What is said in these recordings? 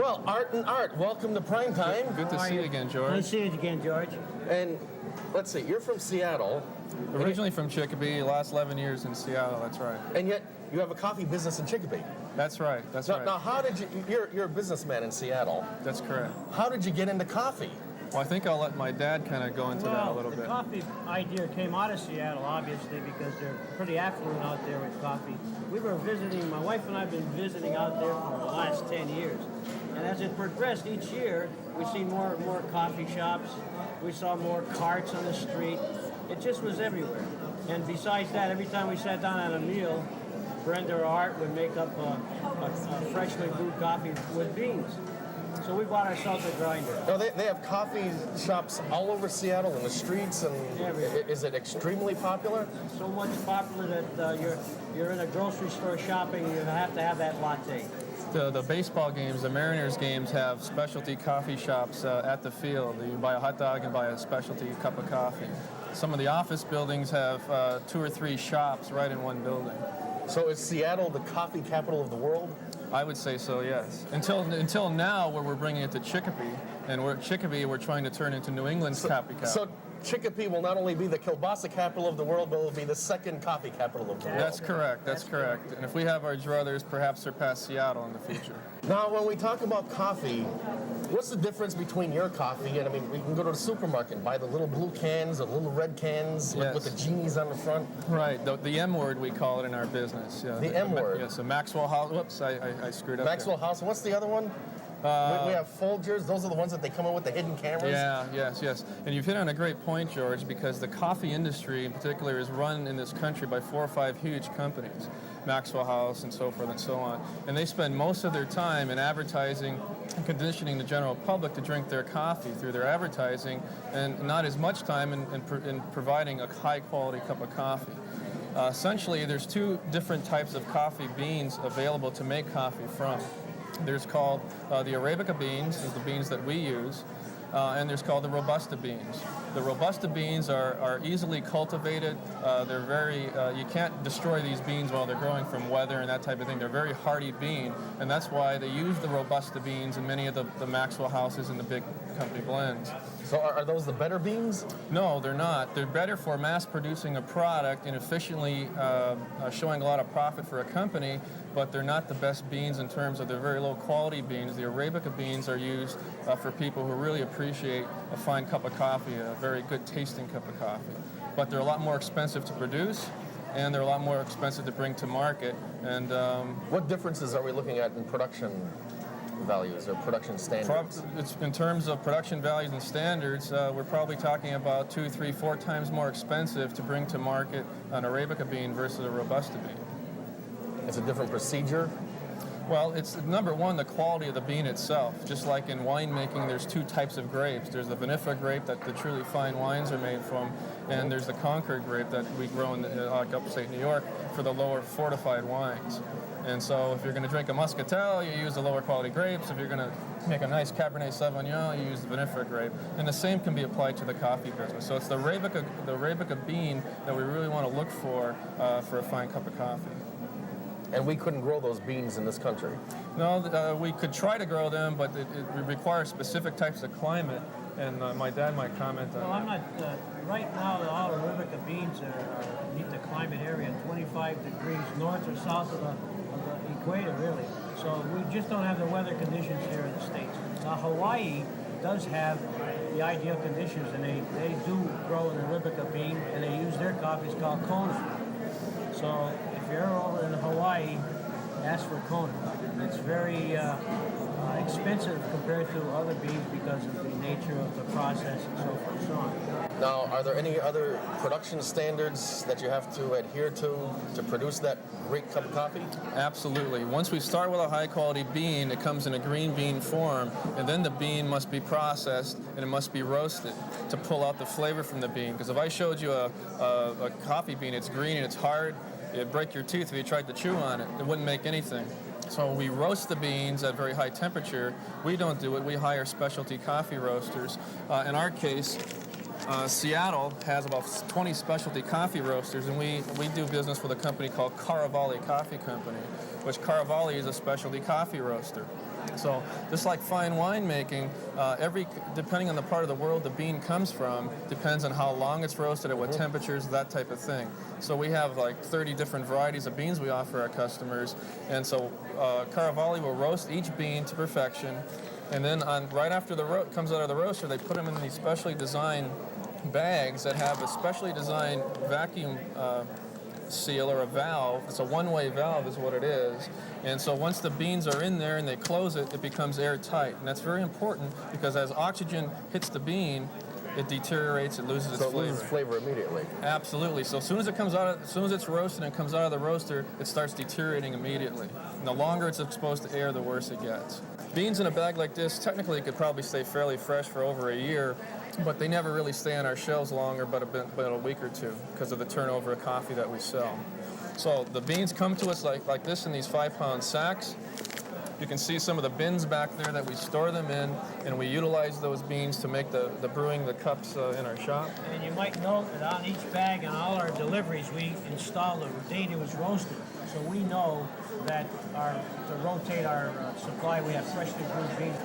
Well, Art and Art, welcome to Primetime. Good to see you again, George. Nice to see you again, George. And let's see, you're from Seattle. Originally from Chicopee, last 11 years in Seattle, that's right. And yet you have a coffee business in Chicopee. That's right, that's right. Now, how did you're a businessman in Seattle. That's correct. How did you get into coffee? Well, I think I'll let my dad kind of go into that a little the bit. coffee idea came out of Seattle, obviously, because they're pretty affluent out there with coffee. We were visiting, my wife and I have been visiting out there for the last 10 years. And as it progressed each year, we see more and more coffee shops. We saw more carts on the street. It just was everywhere. And besides that, every time we sat down at a meal, Brenda or Art would make up a freshly brewed coffee with beans. So we bought ourselves a grinder. No, they have coffee shops all over Seattle in the streets, and Everywhere. is it extremely popular? So much popular that you're in a grocery store shopping, you have to have that latte. The baseball games, the Mariners games have specialty coffee shops at the field. You buy a hot dog and buy a specialty cup of coffee. Some of the office buildings have 2 or 3 shops right in one building. So is Seattle the coffee capital of the world? I would say so, yes. Until now, where we're bringing it to Chicopee, and Chicopee we're trying to turn into New England's coffee capital. So Chicopee will not only be the kielbasa capital of the world, but it will be the second coffee capital of the world. That's correct, that's correct. And if we have our druthers, perhaps surpass Seattle in the future. Now, when we talk about coffee, what's the difference between your coffee and, I mean, we can go to the supermarket and buy the little blue cans or little red cans Yes. with the genies on the front. Right, the M word we call it in our business. Yeah. The M word. Yes, the Maxwell House. Whoops, I screwed up. Maxwell House, and what's the other one? We have Folgers. Those are the ones that they come in with the hidden cameras. Yeah, yes. And you've hit on a great point, George, because the coffee industry in particular is run in this country by 4 or 5 huge companies, Maxwell House and so forth and so on. And they spend most of their time in advertising and conditioning the general public to drink their coffee through their advertising, and not as much time in providing a high-quality cup of coffee. Essentially, there's 2 different types of coffee beans available to make coffee from. There's called the Arabica beans, is the beans that we use, and there's called the Robusta beans. The Robusta beans are easily cultivated. They're very, you can't destroy these beans while they're growing from weather and that type of thing. They're a very hardy bean, and that's why they use the Robusta beans in many of the Maxwell houses and the big company blends. So are those the better beans? No, they're not. They're better for mass producing a product and efficiently showing a lot of profit for a company, but they're not the best beans in terms of they're very low quality beans. The Arabica beans are used for people who really appreciate a fine cup of coffee, a very good tasting cup of coffee. But they're a lot more expensive to produce, and they're a lot more expensive to bring to market. And What differences are we looking at in production values or production standards? it's, in terms of production values and standards, we're probably talking about 2, 3, 4 times more expensive to bring to market an Arabica bean versus a Robusta bean. It's a different procedure. Well, it's number one, the quality of the bean itself. Just like in winemaking, there's 2 types of grapes. There's the vinifera grape that the truly fine wines are made from, and there's the Concord grape that we grow in like upstate New York for the lower fortified wines. And so if you're going to drink a Muscatel, you use the lower quality grapes. If you're going to make a nice Cabernet Sauvignon, you use the vinifera grape. And the same can be applied to the coffee business. So it's the Arabica bean that we really want to look for a fine cup of coffee. And we couldn't grow those beans in this country. No, we could try to grow them, but it requires specific types of climate. And my dad might comment on Well, I'm not, right now, all Arabica beans meet the climate area, 25 degrees north or south of the equator, really. So we just don't have the weather conditions here in the States. Now, Hawaii does have the ideal conditions, and they do grow an Arabica bean, and they use their coffees called Kona. So if you're over in Hawaii, ask for Kona. It's very expensive compared to other beans because of the nature of the process and so forth and so on. Now, are there any other production standards that you have to adhere to produce that great cup of coffee? Absolutely. Once we start with a high quality bean, it comes in a green bean form, and then the bean must be processed and it must be roasted to pull out the flavor from the bean. Because if I showed you a coffee bean, it's green and it's hard, it'd break your tooth if you tried to chew on it. It wouldn't make anything. So we roast the beans at very high temperature. We don't do it. We hire specialty coffee roasters. In our case, Seattle has about 20 specialty coffee roasters, and we do business with a company called Caravali Coffee Company, which Caravali is a specialty coffee roaster. So just like fine winemaking, depending on the part of the world the bean comes from, depends on how long it's roasted, at what temperatures, that type of thing. So we have like 30 different varieties of beans we offer our customers, and so Caravali will roast each bean to perfection, and then right after the comes out of the roaster, they put them in these specially designed bags that have a specially designed vacuum seal or a valve. It's a one-way valve is what it is. And so once the beans are in there and they close it, it becomes airtight. And that's very important because as oxygen hits the bean, it deteriorates, it loses its So it flavor. loses flavor immediately. Absolutely. So as soon as it's roasted and comes out of the roaster, it starts deteriorating immediately. And the longer it's exposed to air, the worse it gets. Beans in a bag like this, technically could probably stay fairly fresh for over a year, but they never really stay on our shelves longer but a week or two because of the turnover of coffee that we sell. So the beans come to us like this in these 5-pound sacks. You can see some of the bins back there that we store them in, and we utilize those beans to make the brewing the cups in our shop. And you might note that on each bag on all our deliveries, we install the date it was roasted. So we know that to rotate our supply, we have freshly brewed beans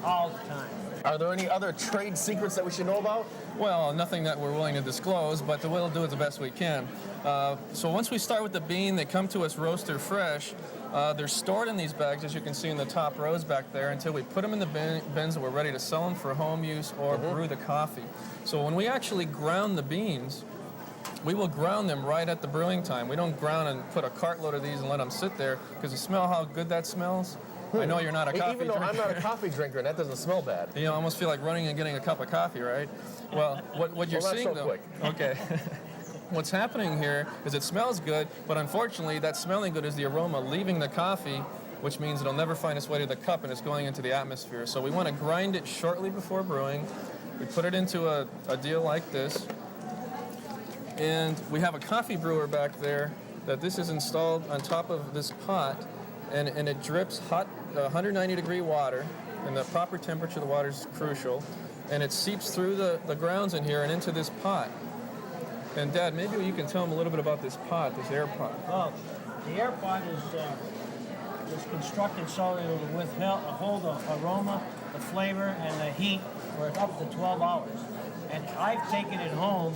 all the time. Are there any other trade secrets that we should know about? Well, nothing that we're willing to disclose, but we'll do it the best we can. So once we start with the bean, they come to us roaster fresh. They're stored in these bags, as you can see in the top rows back there, until we put them in the bins and we're ready to sell them for home use or brew the coffee. So when we actually ground the beans, we will ground them right at the brewing time. We don't ground and put a cartload of these and let them sit there, because you smell how good that smells? I know you're not a coffee Even though drinker. I'm not a coffee drinker, and that doesn't smell bad. You know, I almost feel like running and getting a cup of coffee, right? Well, what you're Well, not seeing so though, quick. okay. What's happening here is it smells good, but unfortunately that smelling good is the aroma leaving the coffee, which means it'll never find its way to the cup and it's going into the atmosphere. So we want to grind it shortly before brewing. We put it into a deal like this. And we have a coffee brewer back there that this is installed on top of this pot, and it drips hot 190 degree water, and the proper temperature of the water is crucial, and it seeps through the grounds in here and into this pot. And Dad, maybe you can tell them a little bit about this pot, this air pot. Well, the air pot is constructed so it will hold the aroma, the flavor, and the heat for up to 12 hours. And I've taken it home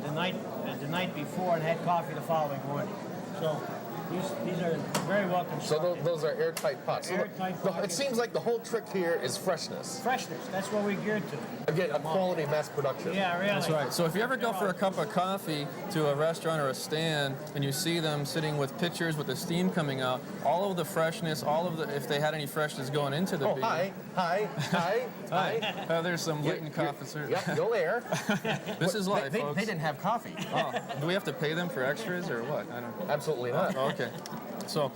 the night before and had coffee the following morning. So these are very well So constructed. those are airtight pots. So Airtight it pockets. seems like the whole trick here is freshness. Freshness, that's what we're geared to. Again, a quality mass production. Yeah, really. That's right. So if you ever go for a cup of coffee to a restaurant or a stand and you see them sitting with pitchers with the steam coming out, all of the freshness, if they had any freshness going into the Oh, bean. hi. There's some latent coffee. Yep, you'll air. This is life, They folks. didn't have coffee. Oh, do we have to pay them for extras or what? I don't know. Absolutely not. Okay. So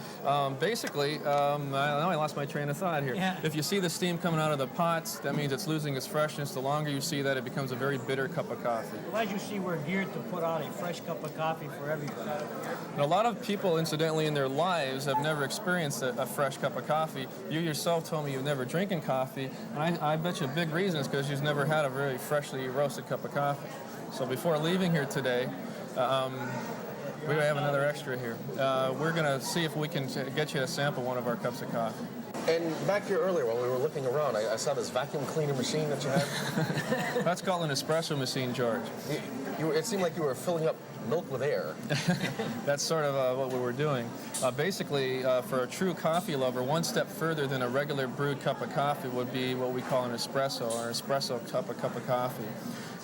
basically, I lost my train of thought here. Yeah. If you see the steam coming out of the pots, that means it's losing its freshness. The longer you see that, it becomes a very bitter cup of coffee. Well, as you see, we're geared to put out a fresh cup of coffee for everybody. And a lot of people, incidentally, in their lives have never experienced a fresh cup of coffee. You yourself told me you've never drinking coffee. And I bet you a big reason is because you've never had a very freshly roasted cup of coffee. So before leaving here today, we have another extra here. We're going to see if we can get you to sample one of our cups of coffee. And back here earlier, while we were looking around, I saw this vacuum cleaner machine that you had. That's called an espresso machine, George. It seemed like you were filling up milk with air. That's sort of what we were doing. Basically, for a true coffee lover, one step further than a regular brewed cup of coffee would be what we call an espresso, or espresso cup of coffee.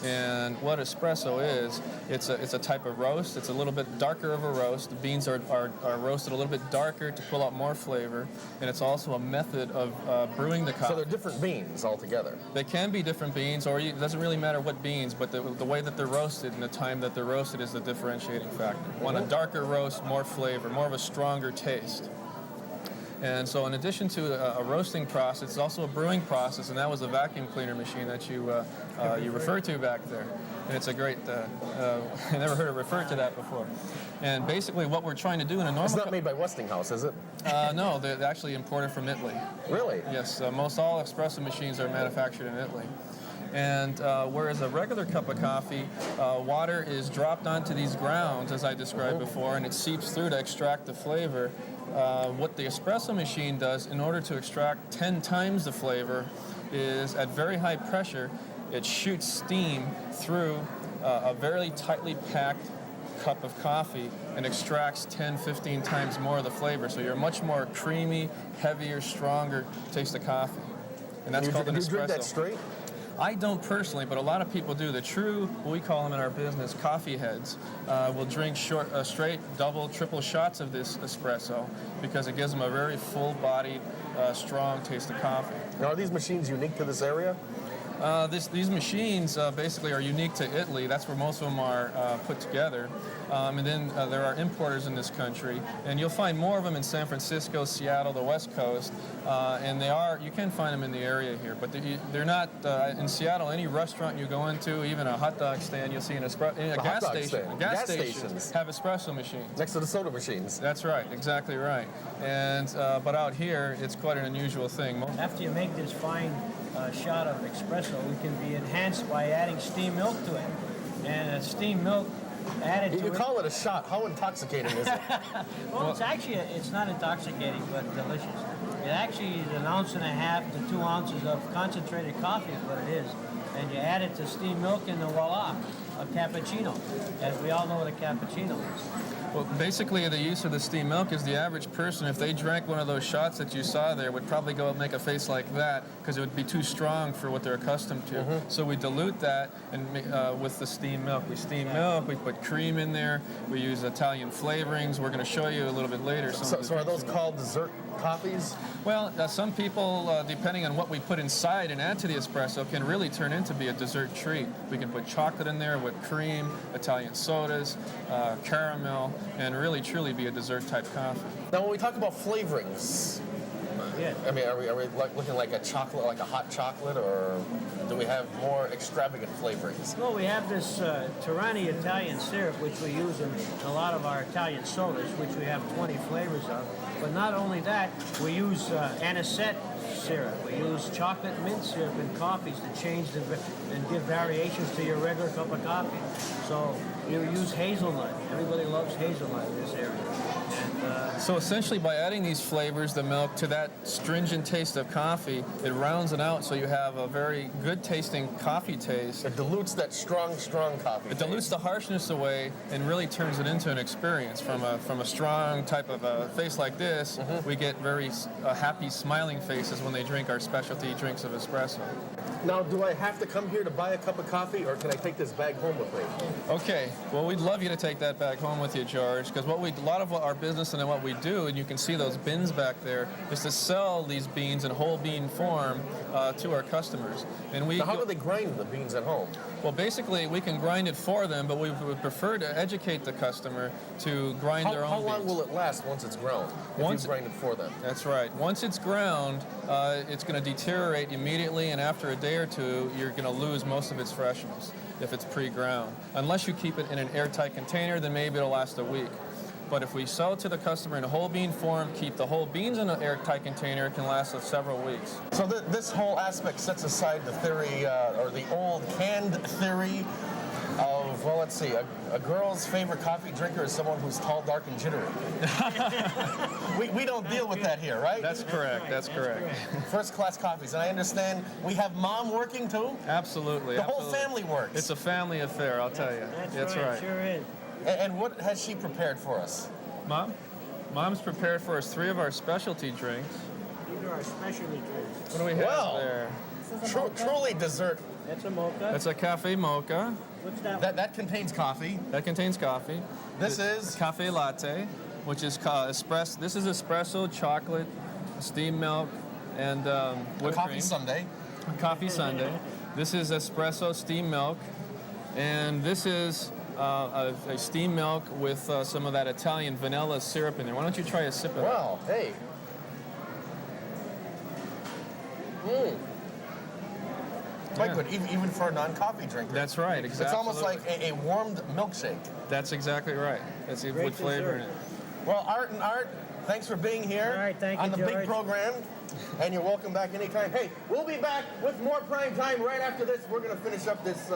And what espresso is, it's a type of roast. It's a little bit darker of a roast. The beans are roasted a little bit darker to pull out more flavor. And it's also a method of brewing the So coffee. they're different beans altogether. They can be different beans, or it doesn't really matter what beans, but the way that they're roasted and the time that they're roasted is the differentiating factor. One, a darker roast, more flavor, more of a stronger taste. And so in addition to a roasting process, it's also a brewing process, and that was the vacuum cleaner machine that you referred to back there. And it's a great, I never heard it referred to that before. And basically what we're trying to do in a normal... It's not made by Westinghouse, is it? No, they're actually imported from Italy. Really? Yes, most all espresso machines are manufactured in Italy. And whereas a regular cup of coffee, water is dropped onto these grounds, as I described before, and it seeps through to extract the flavor. What the espresso machine does in order to extract 10 times the flavor is at very high pressure, it shoots steam through a very tightly packed cup of coffee and extracts 10, 15 times more of the flavor. So you're much more creamy, heavier, stronger taste of coffee. And that's called an espresso. You drink that straight? I don't personally, but a lot of people do. The true, what we call them in our business, coffee heads, will drink straight, double, triple shots of this espresso because it gives them a very full-bodied, strong taste of coffee. Now, are these machines unique to this area? These machines basically are unique to Italy. That's where most of them are put together. And then there are importers in this country, and you'll find more of them in San Francisco, Seattle, the West Coast, and you can find them in the area here. But they're not in Seattle. Any restaurant you go into, even a hot dog stand, you'll see a gas station. Gas stations have espresso machines next to the soda machines. That's right, exactly right. And but out here, it's quite an unusual thing. After you make this fine shot of espresso, it can be enhanced by adding steamed milk to it. And steamed milk added to it. You call it a shot. How intoxicating is it? Well, it's not intoxicating, but delicious. It actually is 1.5 ounces to 2 ounces of concentrated coffee is what it is. And you add it to steamed milk and voila, a cappuccino. As we all know what a cappuccino is. Well, basically, the use of the steamed milk is the average person, if they drank one of those shots that you saw there, would probably go and make a face like that because it would be too strong for what they're accustomed to. So we dilute that and with the steamed milk. We steam milk, we put cream in there, we use Italian flavorings. We're going to show you a little bit later. So are those called dessert coffees? Well, some people, depending on what we put inside and add to the espresso, can really turn into be a dessert treat. We can put chocolate in there, whipped cream, Italian sodas, caramel, and really truly be a dessert type coffee. Now, when we talk about flavorings, Yeah. I mean, are we looking like a chocolate, like a hot chocolate, or do we have more extravagant flavorings? Well, we have this Tirani Italian syrup, which we use in a lot of our Italian sodas, which we have 20 flavors of. But not only that, we use anisette syrup. We use chocolate mint syrup in coffees to change and give variations to your regular cup of coffee. So you use hazelnut. Everybody loves hazelnut in this area. And, So essentially, by adding these flavors, the milk, to that stringent taste of coffee, it rounds it out so you have a very good tasting coffee taste. It dilutes that strong coffee. It dilutes the harshness away and really turns it into an experience. From a strong type of a face like this, we get very happy, smiling faces when they drink our specialty drinks of espresso. Now, do I have to come here to buy a cup of coffee, or can I take this bag home with me? Okay, well, we'd love you to take that back home with you, George, because a lot of our business and what we do, and you can see those bins back there, is to sell these beans in whole bean form to our customers. And Now, how do they grind the beans at home? Well, basically, we can grind it for them, but we would prefer to educate the customer to grind their own How long beans. will it last once it's ground? Once- If you grind it for them. That's right. Once it's ground, it's going to deteriorate immediately, and after a day or two, you're going to lose most of its freshness if it's pre-ground. Unless you keep it in an airtight container, then maybe it'll last a week. But if we sell it to the customer in a whole bean form, keep the whole beans in an airtight container, it can last us several weeks. So this whole aspect sets aside the theory, or the old canned theory of, well, let's see, a girl's favorite coffee drinker is someone who's tall, dark, and jittery. we don't deal with that here, right? That's correct. That's correct. First-class coffees. And I understand we have mom working too? Absolutely. The whole absolutely. family works. It's a family affair, I'll tell you. that's right. Sure is. And what has she prepared for us? Mom's prepared for us 3 of our specialty drinks. These are our specialty drinks. What do we have Wow. there? Truly dessert. That's a mocha. That's a cafe mocha. What's that? That contains coffee. That contains coffee. This is cafe latte, which is espresso. This is espresso, chocolate, steamed milk, and whipped coffee cream. sundae. Coffee sundae. This is espresso, steamed milk, and this is a steamed milk with some of that Italian vanilla syrup in there. Why don't you try a sip of that? Wow. Hey. Quite good, even for a non-coffee drinker. That's right, exactly. It's almost like a warmed milkshake. That's exactly right. That's Great with flavor in dessert. it. Well, Art and Art, thanks for being here All right, thank you, on the big George. program. And you're welcome back anytime. Hey, we'll be back with more prime time right after this. We're going to finish up this